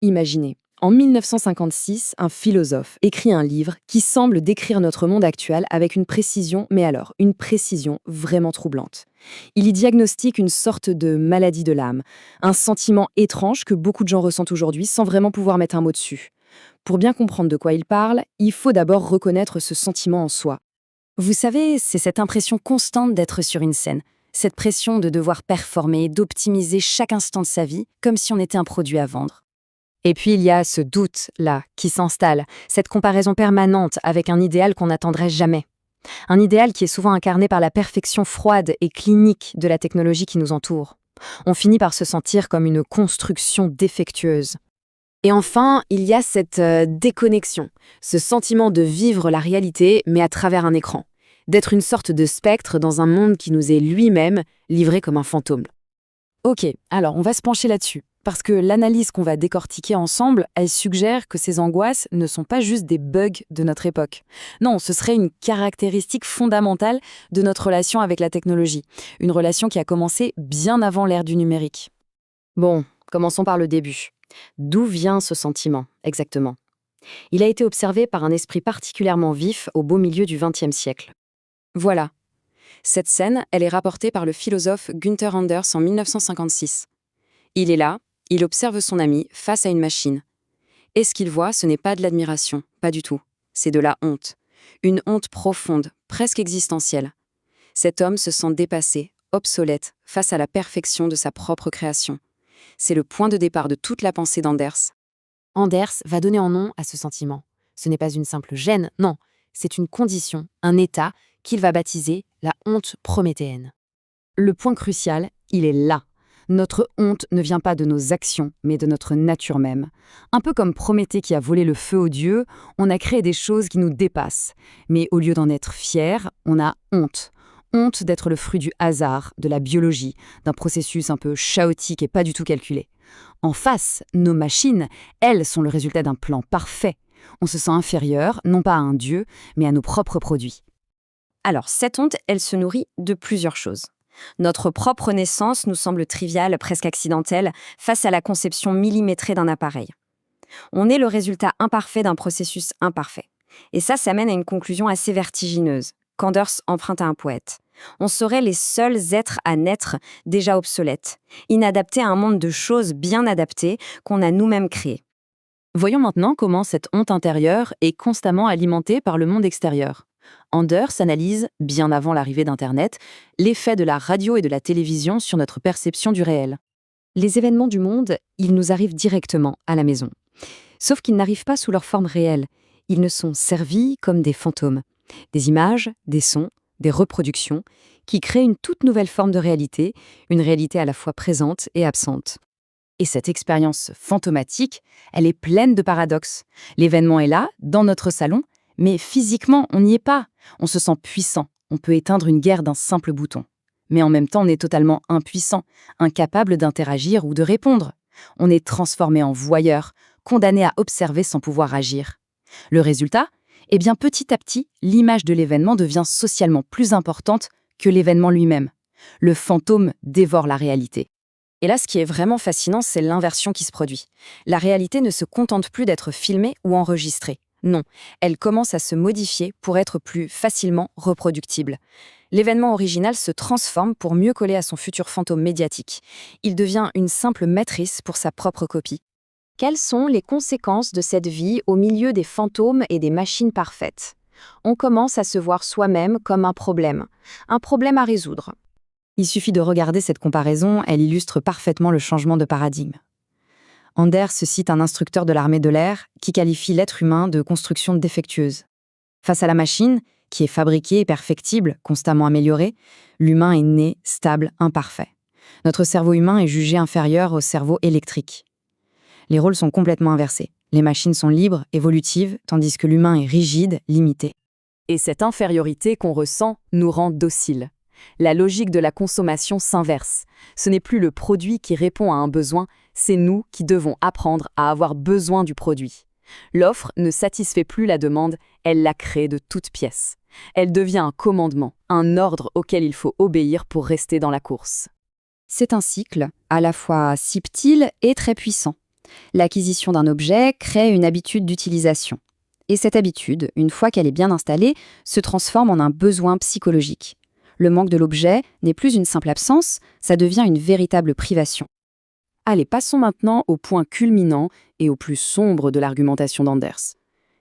Imaginez, en 1956, un philosophe écrit un livre qui semble décrire notre monde actuel avec une précision, mais alors, une précision vraiment troublante. Il y diagnostique une sorte de maladie de l'âme, un sentiment étrange que beaucoup de gens ressentent aujourd'hui sans vraiment pouvoir mettre un mot dessus. Pour bien comprendre de quoi il parle, il faut d'abord reconnaître ce sentiment en soi. Vous savez, c'est cette impression constante d'être sur une scène, cette pression de devoir performer, d'optimiser chaque instant de sa vie, comme si on était un produit à vendre. Et puis il y a ce doute-là qui s'installe, cette comparaison permanente avec un idéal qu'on n'atteindrait jamais. Un idéal qui est souvent incarné par la perfection froide et clinique de la technologie qui nous entoure. On finit par se sentir comme une construction défectueuse. Et enfin, il y a cette déconnexion, ce sentiment de vivre la réalité mais à travers un écran, d'être une sorte de spectre dans un monde qui nous est lui-même livré comme un fantôme. Ok, alors on va se pencher là-dessus. Parce que l'analyse qu'on va décortiquer ensemble, elle suggère que ces angoisses ne sont pas juste des bugs de notre époque. Non, ce serait une caractéristique fondamentale de notre relation avec la technologie. Une relation qui a commencé bien avant l'ère du numérique. Bon, commençons par le début. D'où vient ce sentiment, exactement? Il a été observé par un esprit particulièrement vif au beau milieu du XXe siècle. Voilà. Cette scène, elle est rapportée par le philosophe Günther Anders en 1956. Il est là, il observe son ami face à une machine. Et ce qu'il voit, ce n'est pas de l'admiration, pas du tout. C'est de la honte. Une honte profonde, presque existentielle. Cet homme se sent dépassé, obsolète, face à la perfection de sa propre création. C'est le point de départ de toute la pensée d'Anders. Anders va donner un nom à ce sentiment. Ce n'est pas une simple gêne, non. C'est une condition, un état, qu'il va baptiser la honte prométhéenne. Le point crucial, il est là. Notre honte ne vient pas de nos actions, mais de notre nature même. Un peu comme Prométhée qui a volé le feu aux dieux, on a créé des choses qui nous dépassent. Mais au lieu d'en être fier, on a honte. Honte d'être le fruit du hasard, de la biologie, d'un processus un peu chaotique et pas du tout calculé. En face, nos machines, elles sont le résultat d'un plan parfait. On se sent inférieur, non pas à un dieu, mais à nos propres produits. Alors, cette honte, elle se nourrit de plusieurs choses. Notre propre naissance nous semble triviale, presque accidentelle, face à la conception millimétrée d'un appareil. On est le résultat imparfait d'un processus imparfait. Et ça mène à une conclusion assez vertigineuse, qu'Anders emprunte à un poète. On serait les seuls êtres à naître déjà obsolètes, inadaptés à un monde de choses bien adaptées qu'on a nous-mêmes créées. Voyons maintenant comment cette honte intérieure est constamment alimentée par le monde extérieur. Anders analyse, bien avant l'arrivée d'Internet, l'effet de la radio et de la télévision sur notre perception du réel. Les événements du monde, ils nous arrivent directement à la maison. Sauf qu'ils n'arrivent pas sous leur forme réelle. Ils ne sont servis comme des fantômes. Des images, des sons, des reproductions, qui créent une toute nouvelle forme de réalité, une réalité à la fois présente et absente. Et cette expérience fantomatique, elle est pleine de paradoxes. L'événement est là, dans notre salon, mais physiquement, on n'y est pas. On se sent puissant. On peut éteindre une guerre d'un simple bouton. Mais en même temps, on est totalement impuissant, incapable d'interagir ou de répondre. On est transformé en voyeur, condamné à observer sans pouvoir agir. Le résultat? Eh bien, petit à petit, l'image de l'événement devient socialement plus importante que l'événement lui-même. Le fantôme dévore la réalité. Et là, ce qui est vraiment fascinant, c'est l'inversion qui se produit. La réalité ne se contente plus d'être filmée ou enregistrée. Non, elle commence à se modifier pour être plus facilement reproductible. L'événement original se transforme pour mieux coller à son futur fantôme médiatique. Il devient une simple matrice pour sa propre copie. Quelles sont les conséquences de cette vie au milieu des fantômes et des machines parfaites? On commence à se voir soi-même comme un problème à résoudre. Il suffit de regarder cette comparaison, elle illustre parfaitement le changement de paradigme. Anders cite un instructeur de l'armée de l'air qui qualifie l'être humain de construction défectueuse. Face à la machine, qui est fabriquée et perfectible, constamment améliorée, l'humain est né, stable, imparfait. Notre cerveau humain est jugé inférieur au cerveau électrique. Les rôles sont complètement inversés. Les machines sont libres, évolutives, tandis que l'humain est rigide, limité. Et cette infériorité qu'on ressent nous rend dociles. La logique de la consommation s'inverse. Ce n'est plus le produit qui répond à un besoin, c'est nous qui devons apprendre à avoir besoin du produit. L'offre ne satisfait plus la demande, elle la crée de toutes pièces. Elle devient un commandement, un ordre auquel il faut obéir pour rester dans la course. C'est un cycle, à la fois subtil et très puissant. L'acquisition d'un objet crée une habitude d'utilisation. Et cette habitude, une fois qu'elle est bien installée, se transforme en un besoin psychologique. Le manque de l'objet n'est plus une simple absence, ça devient une véritable privation. Allez, passons maintenant au point culminant et au plus sombre de l'argumentation d'Anders.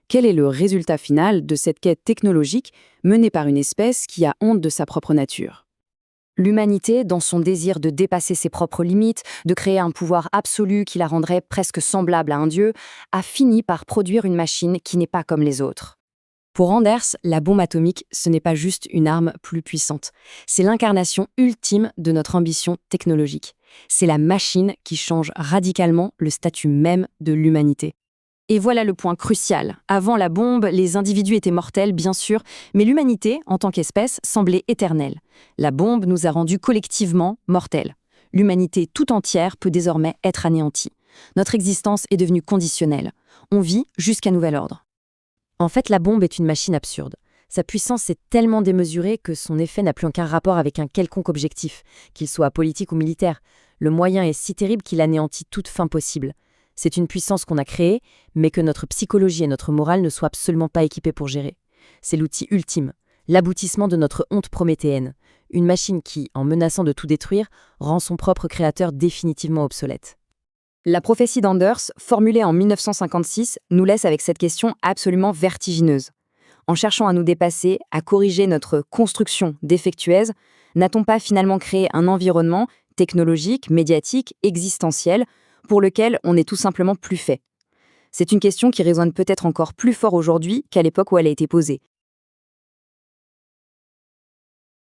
Quel est le résultat final de cette quête technologique menée par une espèce qui a honte de sa propre nature? L'humanité, dans son désir de dépasser ses propres limites, de créer un pouvoir absolu qui la rendrait presque semblable à un dieu, a fini par produire une machine qui n'est pas comme les autres. Pour Anders, la bombe atomique, ce n'est pas juste une arme plus puissante. C'est l'incarnation ultime de notre ambition technologique. C'est la machine qui change radicalement le statut même de l'humanité. Et voilà le point crucial. Avant la bombe, les individus étaient mortels, bien sûr, mais l'humanité, en tant qu'espèce, semblait éternelle. La bombe nous a rendus collectivement mortels. L'humanité tout entière peut désormais être anéantie. Notre existence est devenue conditionnelle. On vit jusqu'à nouvel ordre. En fait, la bombe est une machine absurde. Sa puissance est tellement démesurée que son effet n'a plus aucun rapport avec un quelconque objectif, qu'il soit politique ou militaire. Le moyen est si terrible qu'il anéantit toute fin possible. C'est une puissance qu'on a créée, mais que notre psychologie et notre morale ne soient absolument pas équipées pour gérer. C'est l'outil ultime, l'aboutissement de notre honte prométhéenne. Une machine qui, en menaçant de tout détruire, rend son propre créateur définitivement obsolète. La prophétie d'Anders, formulée en 1956, nous laisse avec cette question absolument vertigineuse. En cherchant à nous dépasser, à corriger notre construction défectueuse, n'a-t-on pas finalement créé un environnement technologique, médiatique, existentiel, pour lequel on n'est tout simplement plus fait? C'est une question qui résonne peut-être encore plus fort aujourd'hui qu'à l'époque où elle a été posée,